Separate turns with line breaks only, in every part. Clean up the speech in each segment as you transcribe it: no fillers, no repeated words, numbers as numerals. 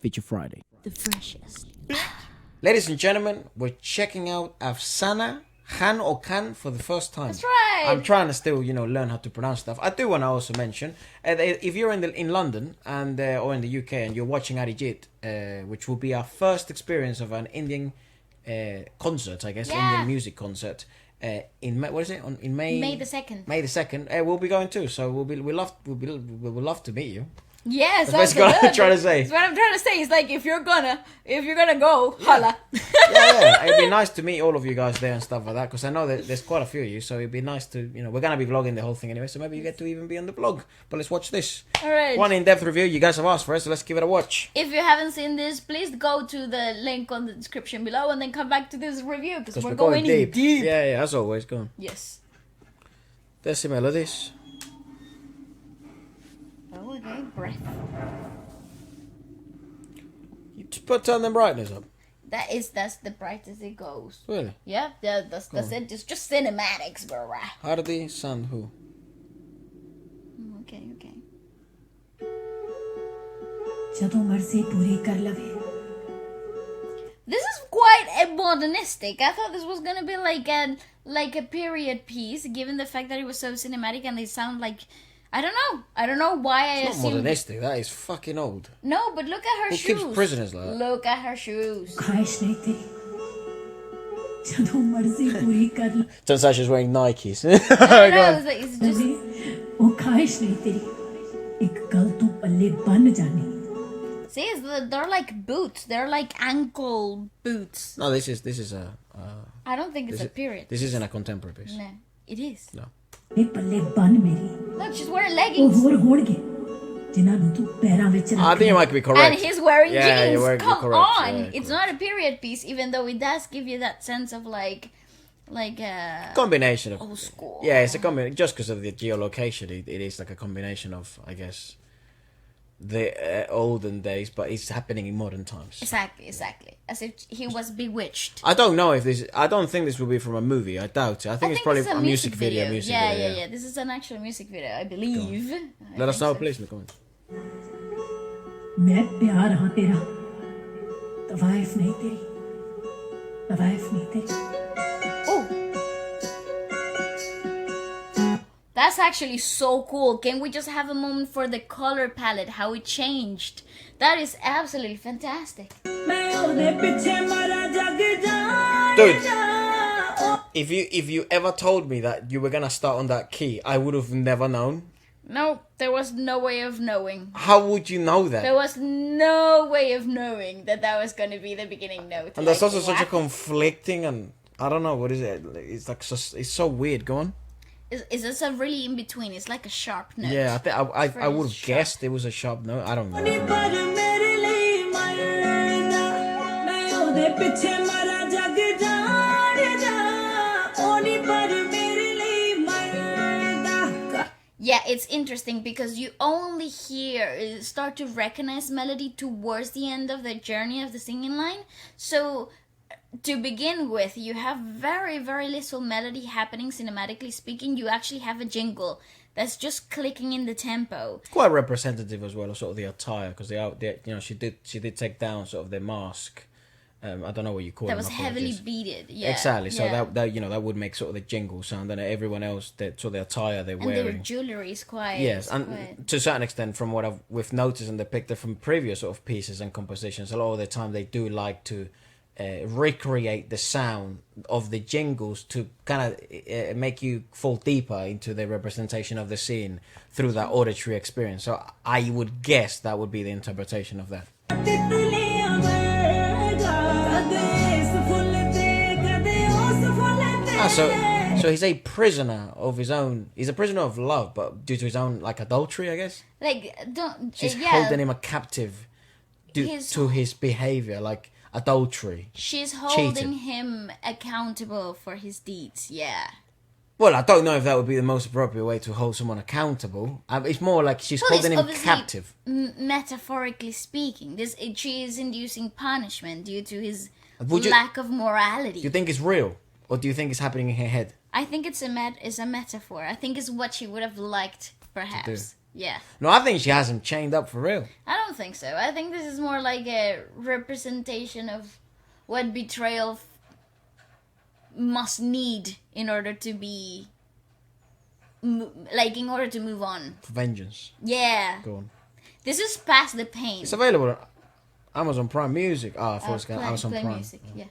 Feature Friday.
The freshest.
Ladies and gentlemen, we're checking out Afsana Khan or Khan for the first time.
That's right.
I'm trying to still, learn how to pronounce stuff. I do want to also mention, if you're in London and or in the UK and you're watching Arijit, which will be our first experience of an Indian concert, I guess, Indian music concert. In May, what is it? In May.
May the 2nd.
May the 2nd. We'll be going too, so we'd love to meet you.
Yes,
that's what I'm trying to say.
That's what I'm trying to say. It's like if you're gonna go, holla.
yeah, it'd be nice to meet all of you guys there and stuff like that, because I know that there's quite a few of you, so it'd be nice to, we're gonna be vlogging the whole thing anyway, so maybe you get to even be on the vlog. But let's watch this.
All right.
One in-depth review. You guys have asked for it, so let's give it a watch.
If you haven't seen this, please go to the link on the description below and then come back to this review because we're going deep.
Yeah, as always. Go on.
Yes.
There's the melodies.
Oh, okay. Breath.
You just turn the brightness up.
That's the brightest it goes.
Really?
Yeah, that's it. It's just cinematics, bro.
Hardy Sandhu.
Okay. This is quite modernistic. I thought this was gonna be like a period piece, given the fact that it was so cinematic and they sound like I don't know why I
It's not
assumed.
modernistic. That is fucking old.
No, but look at her
Who
shoes.
keeps prisoners like that?
Look at her shoes.
Turns out she's wearing Nikes.
No, it's just. See, they're like boots. They're like ankle boots.
No, this is a.
I don't think it's a period.
This isn't a contemporary piece.
No, it is.
No.
Look, she's wearing leggings.
I think you might be correct.
And he's wearing
Yeah,
jeans.
you're
Come
correct.
on,
Yeah,
it's
correct.
not a period piece, even though it does give you that sense of like
Combination of
old school.
Yeah, it's a combination. Just because of the geolocation, it is like a combination of, I guess, the olden days, but it's happening in modern times.
Exactly. As if he was bewitched.
I don't know if this. I don't think this will be from a movie. I doubt it. I think it's probably
this is
a music video.
Yeah. This is an actual music video, I believe.
Let us know, please, in the comments.
मैं प्यार हाँ तेरा तवाइफ नहीं तेरी तवाइफ नहीं तेरी
That's actually so cool. Can we just have a moment for the color palette, how it changed? That is absolutely fantastic.
Dude, if you ever told me that you were gonna start on that key, I would have never known.
No, there was no way of knowing.
How would you know that?
There was no way of knowing that was going to be the beginning note.
And there's also such a conflicting, and I don't know, what is it? It's like it's so weird. Go on.
Is this a really in between? It's like a sharp note.
Yeah, I think I would have
sharp.
guessed it was a sharp note. I don't know.
Yeah, it's interesting because you only start to recognize melody towards the end of the journey of the singing line. So to begin with, you have very, very little melody happening cinematically speaking. You actually have a jingle that's just clicking in the tempo.
Quite representative as well of sort of the attire, because she did take down sort of their mask. I don't know what you call it.
That was heavily beaded. Yeah,
exactly. So
yeah.
that would make sort of the jingle sound, and everyone else that sort of the attire they're
and
wearing.
their jewelry is quite.
Yes, and to a certain extent, from what we've noticed and depicted from previous sort of pieces and compositions, a lot of the time they do like to recreate the sound of the jingles to kind of make you fall deeper into the representation of the scene through that auditory experience. So I would guess that would be the interpretation of that. So he's a prisoner of his own. He's a prisoner of love, but due to his own like adultery, I guess. She's holding him a captive due to his behavior, like adultery.
She's holding
cheating.
him accountable for his deeds. Yeah.
Well, I don't know if that would be the most appropriate way to hold someone accountable. It's more like she's holding him captive.
Metaphorically speaking, she is inducing punishment due to his lack of morality.
Do you think it's real, or do you think it's happening in her head?
I think it's a metaphor. I think it's what she would have liked, perhaps. Yeah.
No, I think she has him chained up for real.
I don't think so. I think this is more like a representation of what betrayal must need in order to be... in order to move on.
For vengeance.
Yeah.
Go on.
This is past the pain.
It's available on Amazon Prime Music. I thought it was Amazon
play
Prime.
Music, yeah.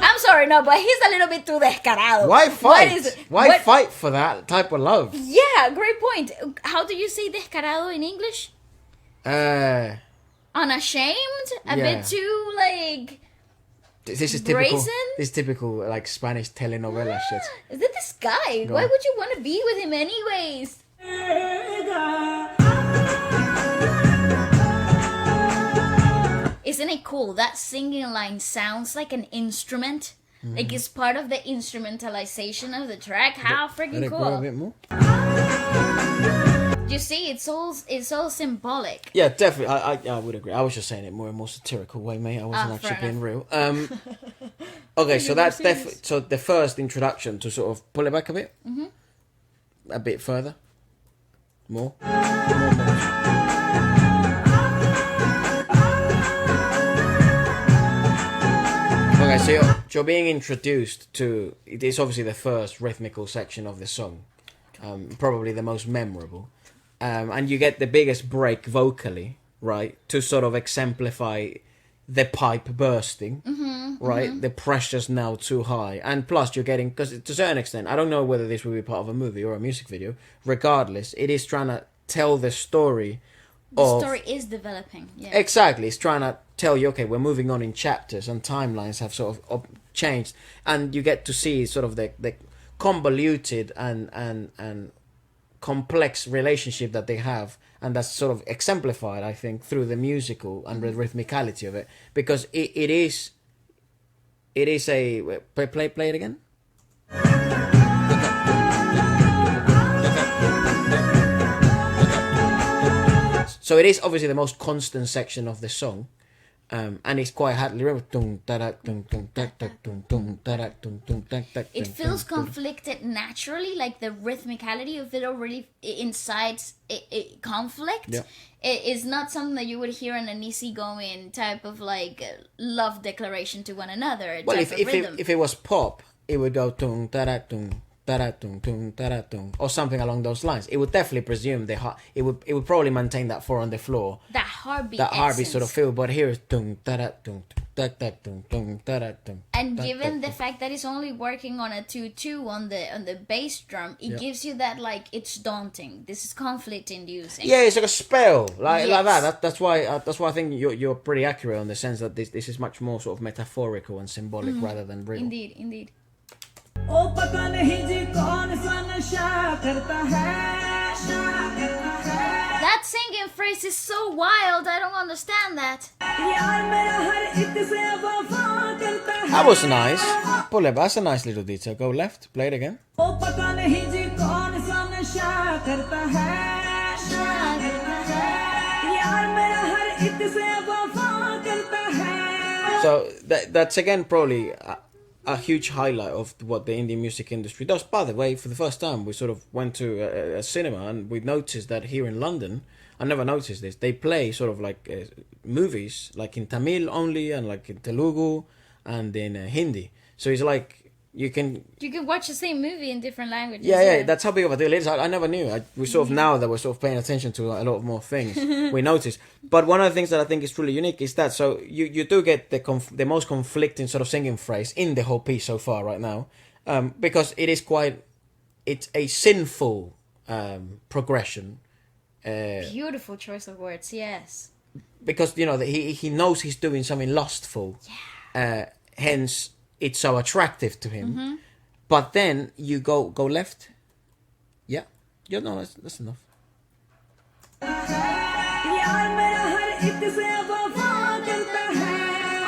I'm sorry, no, but he's a little bit too descarado.
Why fight?
What is,
Why fight for that type of love?
Yeah, great point. How do you say descarado in English? Unashamed? A
Yeah.
bit too, like...
This is typical.
Brazen?
This is typical like Spanish telenovela shit.
Is that this guy?
Go
Why
on.
would you want to be with him anyways? Isn't it cool? That singing line sounds like an instrument. Like it's part of the instrumentalization of the track. How
Let
freaking
it grow a
cool!
bit more.
You see, it's all symbolic.
Yeah, definitely. I would agree. I was just saying it more in a more satirical way, mate. I wasn't
fair
actually being real. Okay, so
You're
that's
more serious.
definitely so the first introduction to sort of pull it back a bit, a bit further, more. Okay, so you're being introduced to. It is obviously the first rhythmical section of the song, probably the most memorable, and you get the biggest break vocally, right, to sort of exemplify the pipe bursting, right? The pressure's now too high, and plus you're getting, because to a certain extent, I don't know whether this will be part of a movie or a music video. Regardless, it is trying to tell the story.
The story is developing. Yeah.
Exactly, it's trying to tell you, okay, we're moving on in chapters, and timelines have sort of changed, and you get to see sort of the convoluted and complex relationship that they have, and that's sort of exemplified, I think, through the musical and the rhythmicality of it, because it is a play it again. So it is obviously the most constant section of the song, and it's quite hardly.
It feels conflicted naturally, like the rhythmicality of it already incites conflict.
Yeah.
It is not something that you would hear in an easygoing type of like love declaration to one another.
Well,
Type of rhythm.
if it was pop, it would go tung da tung tung tung tung or something along those lines. It would definitely presume it would probably maintain that four on the floor.
that heartbeat.
That heartbeat sort of
essence.
feel, but here it's tung tung tung tung.
And given the fact that it's only working on a 2/2 on the bass drum, it gives you that like it's daunting. This is conflict inducing.
Yeah, it's like a spell, like
Yes.
that. That's why I think you're pretty accurate on the sense that this is much more sort of metaphorical and symbolic rather than real.
Indeed. That singing phrase is so wild. I don't understand that.
That was nice. Pull it. That's a nice little detail. Go left. Play it again. So that's again probably a huge highlight of what the Indian music industry does. By the way, for the first time, we sort of went to a cinema and we noticed that here in London, I never noticed this, they play sort of like movies like in Tamil only and like in Telugu and in Hindi. So it's like you can
watch the same movie in different languages.
yeah, that's how big of a deal it is. I never knew. We sort of now that we're sort of paying attention to a lot more things, we notice. But one of the things that I think is truly unique is that so you do get the most conflicting sort of singing phrase in the whole piece so far right now, because it's a sinful progression.
Beautiful choice of words. Yes.
Because he knows he's doing something lustful, hence it's so attractive to him. But then you go left. Yeah, no, that's enough.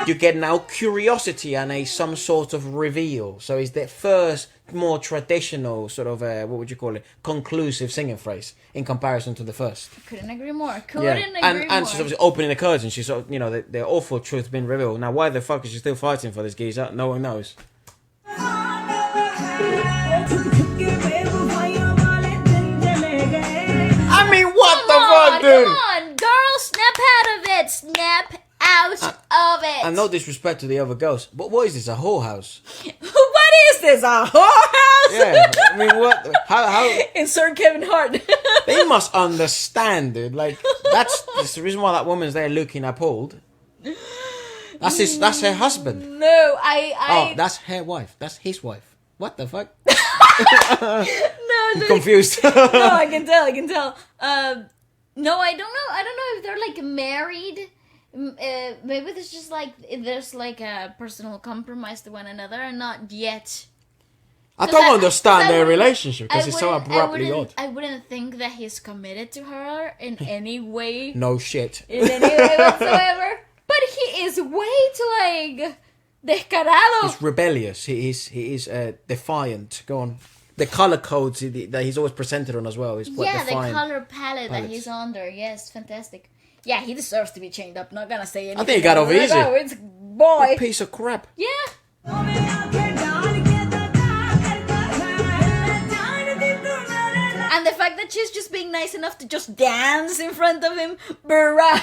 You get now curiosity and some sort of reveal. So it's the first more traditional sort of what would you call it, conclusive singing phrase in comparison to the first.
Couldn't agree more.
And she's obviously opening the curtain. She's sort of, the awful truth being revealed. Now, why the fuck is she still fighting for this geezer? No one knows. I mean, what the fuck, dude?
Come on, girl, snap out of it. Snap out of it.
And no disrespect to the other girls, but what is this, a whorehouse?
What is this? A whorehouse?
Yeah, I mean, what? How?
Insert Kevin Hart.
They must understand, dude. Like, that's the reason why that woman's there looking appalled. That's her husband.
No,
Oh, that's her wife. That's his wife. What the fuck?
no,
Confused.
No, I can tell.
no, I don't know if they're like married. Maybe there's like a personal compromise to one another, and not yet.
I don't understand their
I wouldn't-
relationship because it's so
wouldn't-
abruptly odd.
I wouldn't think that he's committed to her in any way.
No shit.
In any way whatsoever. But he is way too like descarado.
He's rebellious. He is defiant. Go on. The color codes that he's always presented on as well is quite
Yeah, the
defiant.
color palette that he's under. Yes, fantastic. Yeah, he deserves to be chained up. Not gonna say anything.
I think he got over easy.
No, it's boy.
Piece of crap.
Yeah. And the fact that she's just being nice enough to just dance in front of him, bruh.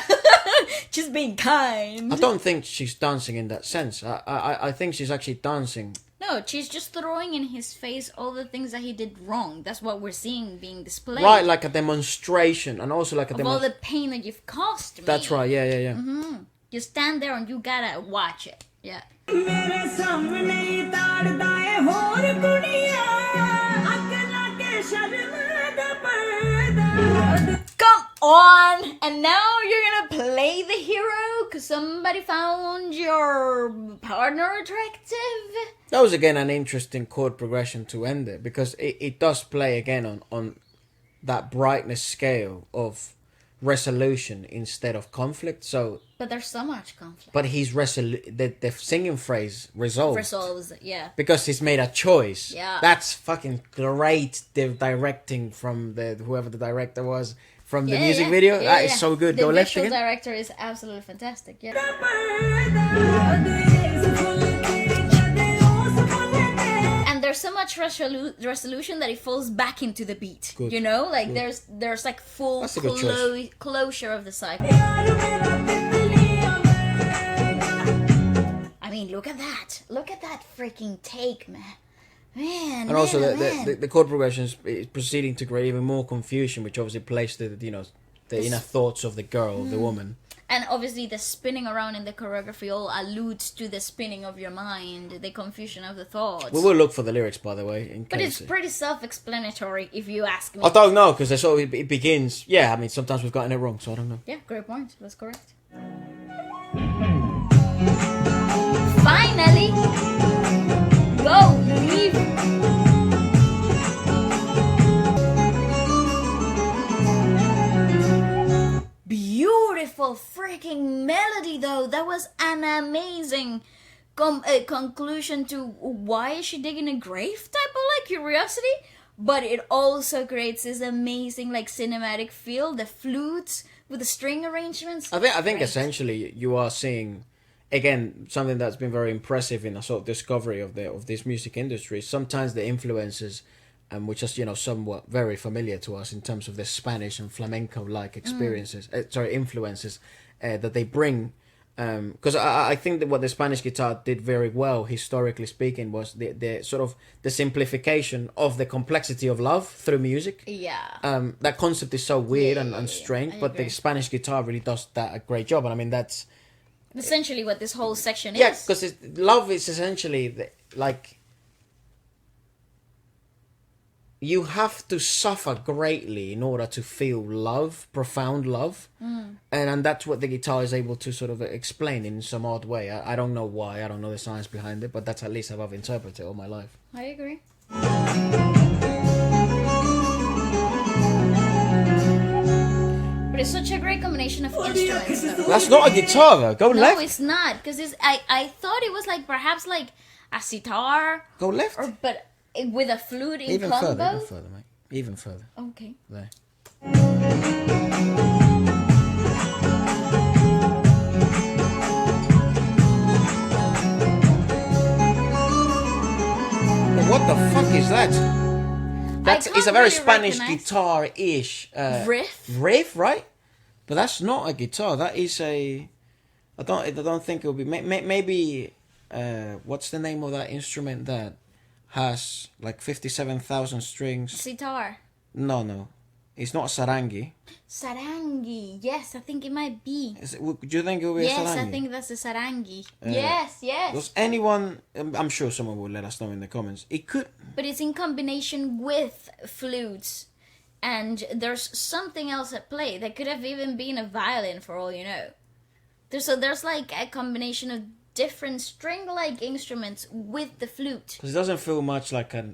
Just being kind.
I don't think she's dancing in that sense. I think she's actually dancing.
No, she's just throwing in his face all the things that he did wrong. That's what we're seeing being displayed.
Right, like a demonstration, and also like a
of all
demonstration.
the pain that you've caused me.
That's right, yeah.
You stand there and you gotta watch it. Yeah. Come on! And now you're gonna play the hero because somebody found your partner attractive?
That was again an interesting chord progression to end it, because it does play again on that brightness scale of resolution instead of conflict. So,
But there's so much conflict.
but he's the singing phrase resolved.
Resolves, yeah.
Because he's made a choice.
Yeah.
That's fucking great. The directing from whoever the director was from the
Yeah,
music
yeah.
video.
Yeah,
That is
yeah.
so good.
The
Go left
visual
again.
director is absolutely fantastic. Yeah. And there's so much resolution that it falls back into the beat.
Good.
You know, like there's like full
That's a good choice.
closure of the cycle. I mean, look at that! Look at that freaking take, man. Man,
And also
man.
the chord progression is proceeding to create even more confusion, which obviously plays the inner thoughts of the girl, the woman.
And obviously the spinning around in the choreography all alludes to the spinning of your mind, the confusion of the thoughts.
We will look for the lyrics, by the way, in
But
case.
it's pretty self-explanatory if you ask me.
I don't know, because it begins. Yeah, I mean, sometimes we've gotten it wrong, so I don't know.
Yeah, great point. That's correct. Finally! Go, leave! Beautiful freaking melody though. That was an amazing conclusion to why is she digging a grave type of like curiosity. But it also creates this amazing like cinematic feel. The flutes with the string arrangements.
I think
Great.
essentially you are seeing, again, something that's been very impressive in a sort of discovery of this music industry. Sometimes the influences, which is somewhat very familiar to us in terms of the Spanish and flamenco like experiences, influences that they bring. Because I think that what the Spanish guitar did very well, historically speaking, was the sort of the simplification of the complexity of love through music.
Yeah.
That concept is so weird
Yeah,
and strange,
I
but the
agree.
Spanish guitar really does that a great job. And I mean, that's
Essentially what this whole section
yeah,
is.
because love is essentially like you have to suffer greatly in order to feel love, profound love, and that's what the guitar is able to sort of explain in some odd way. I don't know why, I don't know the science behind it, but that's at least how I've interpreted it all my life.
I agree. But it's such a great combination of instruments though.
That's not a guitar though. Go
No,
left.
it's not, because I thought it was like perhaps like a sitar,
Go left.
but with a flute in
Even
combo.
further, mate. Even further.
Okay.
There. What the fuck is that? That's
can't
it's a very
really
Spanish
recognize-
guitar-ish
Riff?
right? But that's not a guitar. That is a. I don't think it will be. Maybe. What's the name of that instrument that has like 57,000 strings?
Sitar.
No, it's not sarangi.
Sarangi. Yes, I think it might be.
Do you think it will be a
Yes,
sarangi?
I think that's a sarangi. Yes.
Does anyone? I'm sure someone will let us know in the comments. It could.
But it's in combination with flutes. And there's something else at play. That could have even been a violin for all you know. There's like a combination of different string-like instruments with the flute.
Because it doesn't feel much like a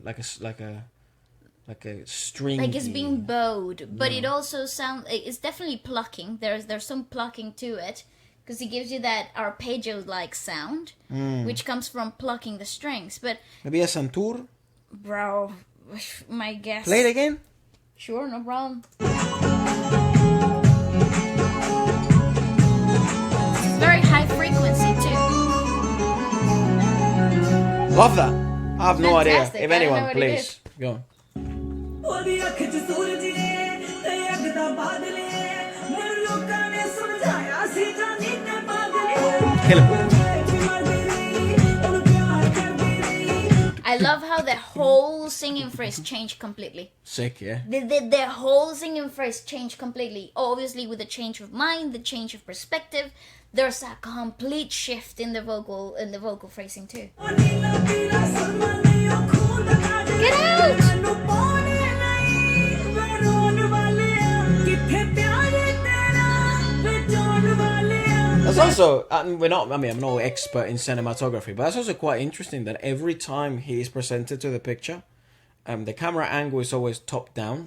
string.
Like it's being bowed. But it also it's definitely plucking. There's some plucking to it. Because it gives you that arpeggio-like sound. Which comes from plucking the strings. But
Maybe a santur.
bro, my guess.
Play it again.
Sure, no problem. It's very high frequency too.
Love that. I have no idea.
Fantastic.
If
I don't know
anyone,
what it
please go on.
ਉਹਦੀ ਅੱਖ 'ਚ ਸੂਰਜ ਏ ਤੇ ਅੱਗ ਦਾ ਬਾਦਲ ਏ ਮੈਨੂੰ ਲੋਕਾਂ ਨੇ ਸਮਝਾਇਆ ਸੀ ਜਾਨੀ ਤੇ ਪਾਗਲ ਏ
Kill it.
ਉਹਨੂੰ ਪਿਆਰ ਕਰਦੀ ਰਹੀ
I love how the whole singing phrase changed completely.
Sick, yeah.
The whole singing phrase changed completely. Obviously, with the change of mind, the change of perspective, there's a complete shift in the vocal phrasing too.
ਉਹ ਨੀਲਾ ਪੀਲਾ ਸੁਰਮਾ ਨੀ ਉਹ ਖੂਨ ਦਾ ਕਾਜ
Get out!
ਮੈਨੂੰ ਪਾਉਣੇ ਲਈ ਮੈਂ ਰੋਣ ਵਾਲਿਆ ਕਿੱਥੇ ਪਿਆਰ ਤੇਰਾ ਵਿਚੋਣ ਵਾਲਿਆ
That's also, I'm not an expert in cinematography, but that's also quite interesting that every time he is presented to the picture, the camera angle is always top down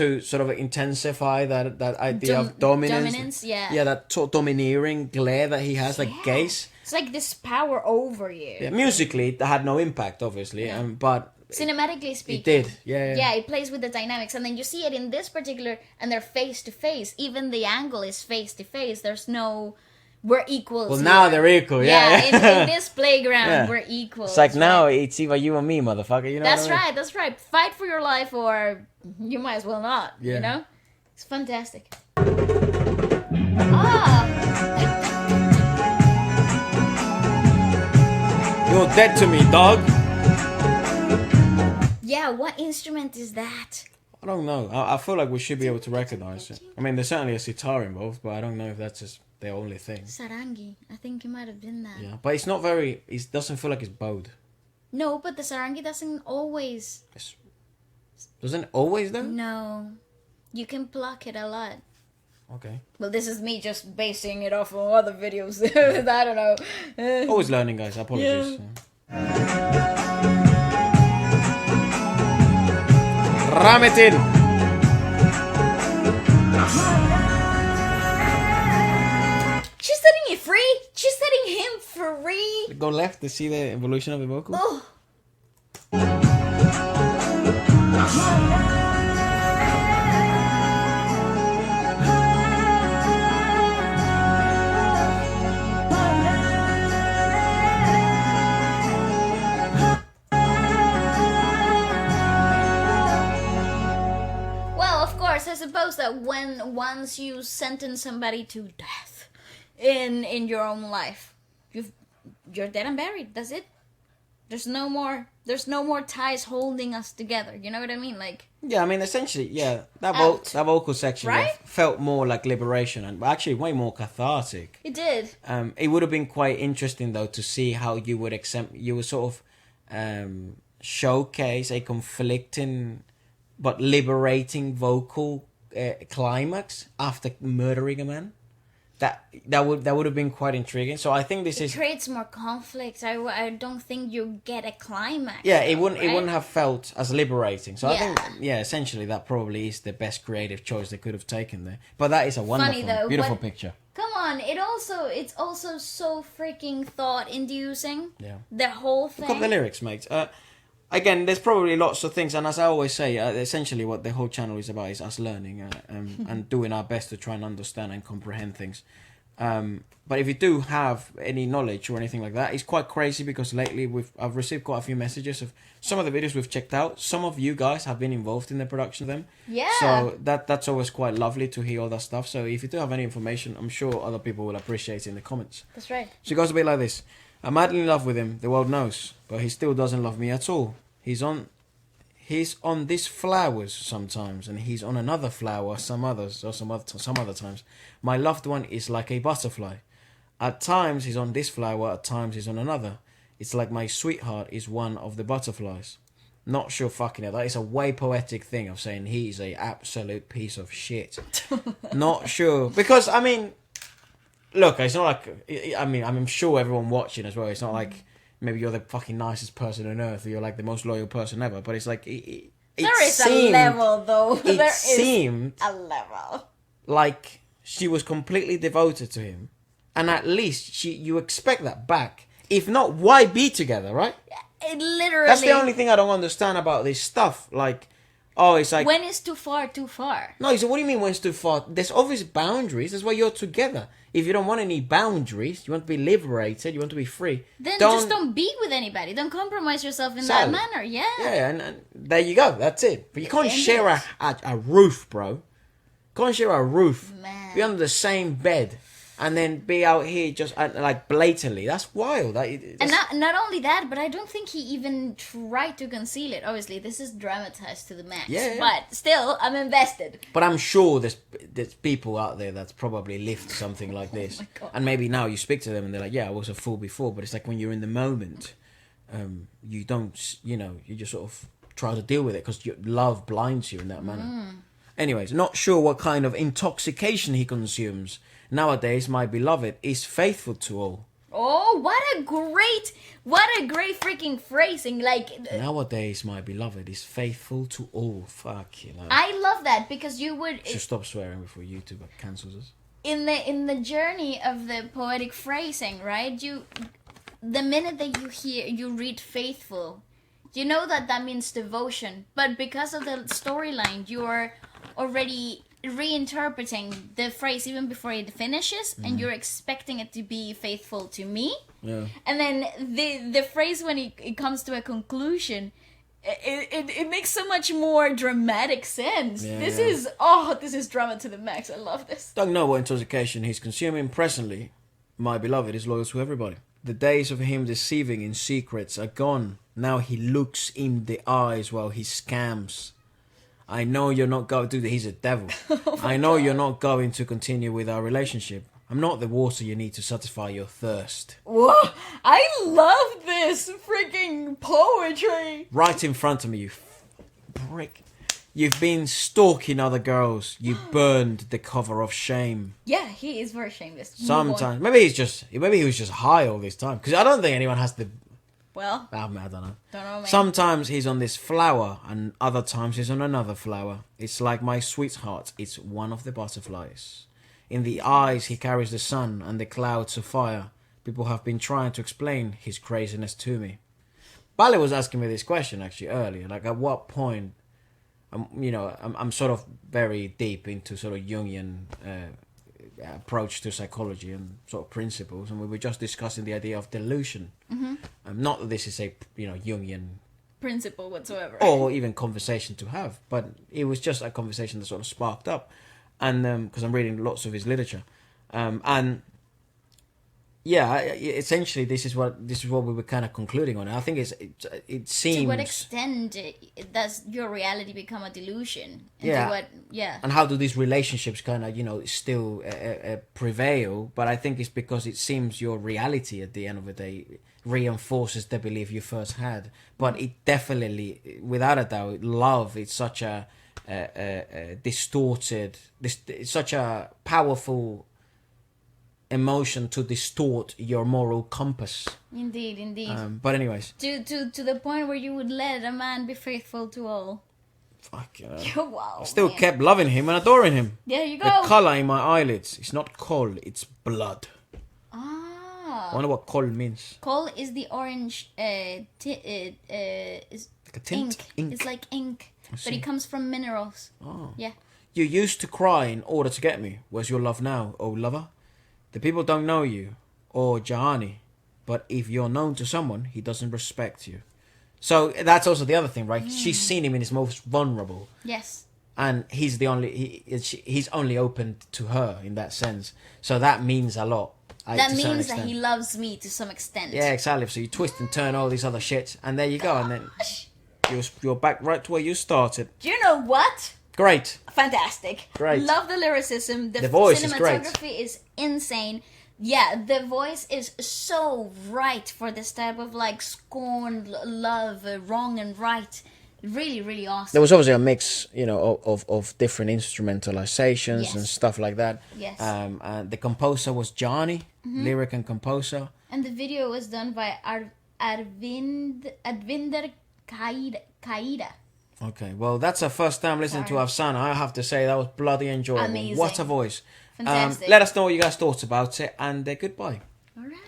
to sort of intensify that idea of dominance.
Yeah.
That sort of domineering glare that he has, like gaze.
It's like this power over you.
Yeah, musically, that had no impact, obviously, but
Cinematically
it
speaking.
did. Yeah.
Yeah, it plays with the dynamics, and then you see it in this particular, and they're face to face. Even the angle is face to face. There's no, we're equals.
Well, now
here.
they're equal. Yeah.
in this playground,
Yeah.
we're equals.
It's like now
right?
it's either you or me, motherfucker. You know.
That's
what I mean?
right. That's right. Fight for your life, or you might as well not.
Yeah.
You know, it's fantastic. Ah,
You're dead to me, dog.
yeah. What instrument is that?
I don't know. I feel like we should be able to recognize it. I mean, there's certainly a sitar involved, but I don't know if that's just the only thing.
Sarangi. I think it might have been that.
Yeah, but it's not very. It doesn't feel like it's bowed.
No, but the sarangi doesn't always.
Doesn't it always though?
No, you can pluck it a lot.
Okay.
Well, this is me just basing it off of other videos. I don't know.
Always learning, guys. Apologies. Ram it in.
She's setting it free. She's setting him free.
Go left to see the evolution of the vocal.
Oh, well, of course, I suppose that once you sentence somebody to death in your own life, you're dead and buried. That's it. There's no more ties holding us together. You know what I mean? Like,
Yeah, I mean, essentially, yeah, that
Out.
that vocal section
Right?
felt more like liberation and actually way more cathartic.
it did.
It would have been quite interesting though to see how you would sort of showcase a conflicting but liberating vocal climax after murdering a man. That would have been quite intriguing. So I think this
It
is
creates more conflict. I don't think you get a climax.
yeah. It
though,
wouldn't
right?
have felt as liberating. So I
Yeah.
think essentially that probably is the best creative choice they could have taken there. But that is a wonderful,
though,
beautiful
what-
picture.
Come on, it's also so freaking thought inducing.
Yeah.
The whole thing.
Look up the lyrics, mate. Again, there's probably lots of things, and as I always say, essentially what the whole channel is about is us learning and doing our best to try and understand and comprehend things. But if you do have any knowledge or anything like that, it's quite crazy because lately I've received quite a few messages of some of the videos we've checked out. Some of you guys have been involved in the production of them.
Yeah.
So that's always quite lovely to hear all that stuff. So if you do have any information, I'm sure other people will appreciate it in the comments.
That's right.
So it goes a bit like this. I'm madly in love with him, the world knows, but he still doesn't love me at all. He's on these flowers sometimes, and he's on another flower some other times. My loved one is like a butterfly. At times he's on this flower, at times he's on another. It's like my sweetheart is one of the butterflies. Not sure fucking it. That is a way poetic thing of saying he's a absolute piece of shit. Not sure. Because, I mean, look, it's not like... I mean, I'm sure everyone watching as well, it's not like maybe you're the fucking nicest person on earth or you're like the most loyal person ever, but it's like...
There is a level, though.
It seemed
a level.
like she was completely devoted to him. And at least you expect that back. If not, why be together, right?
It literally...
That's the only thing I don't understand about this stuff. Like, oh, it's like...
When is too far, too far?
No, so what do you mean when it's too far? There's obvious boundaries. That's why you're together. If you don't want any boundaries, you want to be liberated, you want to be free.
Then just don't be with anybody. Don't compromise yourself in that manner, yeah.
Yeah, and there you go. That's it. But you can't share a roof, bro. Can't share a roof.
Man.
Be under the same bed. And then be out here just like blatantly. That's wild.
And not only that, but I don't think he even tried to conceal it. Obviously, this is dramatized to the max.
Yeah.
But still, I'm invested.
But I'm sure there's people out there that's probably lived something like this.
Oh my God.
And maybe now you speak to them and they're like, yeah, I was a fool before. But it's like when you're in the moment, you don't, you just sort of try to deal with it because love blinds you in that manner. Anyways, not sure what kind of intoxication he consumes. Nowadays, my beloved is faithful to all.
Oh, what a great freaking phrasing. Like,
Nowadays, my beloved is faithful to all. Fuck,
I love that because you would...
Should stop swearing before YouTube cancels us.
In the journey of the poetic phrasing, right? The minute that you read faithful, you know that means devotion. But because of the storyline, you're already reinterpreting the phrase even before it finishes, and you're expecting it to be faithful to me.
Yeah.
And then the phrase when it comes to a conclusion, it makes so much more dramatic sense.
Yeah,
this
yeah.
is drama to the max. I love this.
Don't know what intoxication he's consuming presently. My beloved is loyal to everybody. The days of him deceiving in secrets are gone. Now he looks in the eyes while he scams. I know you're not going to... He's a devil. I know you're not going to continue with our relationship. I'm not the water you need to satisfy your thirst.
Whoa, I love this freaking poetry.
Right in front of me, you prick. You've been stalking other girls. You burned the cover of shame.
Yeah, he is very shameless.
Sometimes. Maybe he was just high all this time. Because I don't think anyone has the...
Well,
I don't know.
don't know, man.
Sometimes he's on this flower, and other times he's on another flower. It's like my sweetheart. It's one of the butterflies. In the eyes he carries the sun and the clouds of fire. People have been trying to explain his craziness to me. Bale was asking me this question actually earlier. Like, at what point... I'm sort of very deep into sort of Jungian approach to psychology and sort of principles, and we were just discussing the idea of delusion. Not that this is a Jungian
principle whatsoever,
or even conversation to have, but it was just a conversation that sort of sparked up, and because I'm reading lots of his literature, and yeah, essentially this is what we were kind of concluding on. I think it seems...
To what extent does your reality become a delusion? And
And how do these relationships kind of, still prevail? But I think it's because it seems your reality at the end of the day reinforces the belief you first had. But it definitely, without a doubt, love is such a distorted, such a powerful emotion to distort your moral compass.
Indeed.
But anyways,
to the point where you would let a man be faithful to all.
Fuck
Wow.
I still kept loving him and adoring him.
There you go.
The colour in my eyelids, it's not kohl, it's blood. I wonder what kohl means.
Kohl is the orange is
Like a tint? Ink.
It's like ink, but it comes from minerals.
Oh.
Yeah.
You used to cry in order to get me. Where's your love now, oh lover? The people don't know you or Johnny, but if you're known to someone, he doesn't respect you. So that's also the other thing, right? She's seen him in his most vulnerable.
Yes.
And he's he's only open to her in that sense. So that means a lot.
That means that he loves me to some extent.
Yeah, exactly. So you twist and turn all these other shit, and there you go. And then you're back right to where you started.
Do you know what?
Great.
Fantastic.
Great.
Love the lyricism. The
voice is great.
cinematography is insane. Yeah, the voice is so right for this type of like scorn, love, wrong and right. Really, really awesome.
There was obviously a mix, of different instrumentalizations and stuff like that.
Yes.
And the composer was Johnny, lyric and composer.
And the video was done by Advinder Kaida.
Okay, well, that's our first time listening to Afsana. I have to say that was bloody enjoyable.
Amazing.
What a voice.
Fantastic.
Let us know what you guys thought about it, and goodbye.
All right.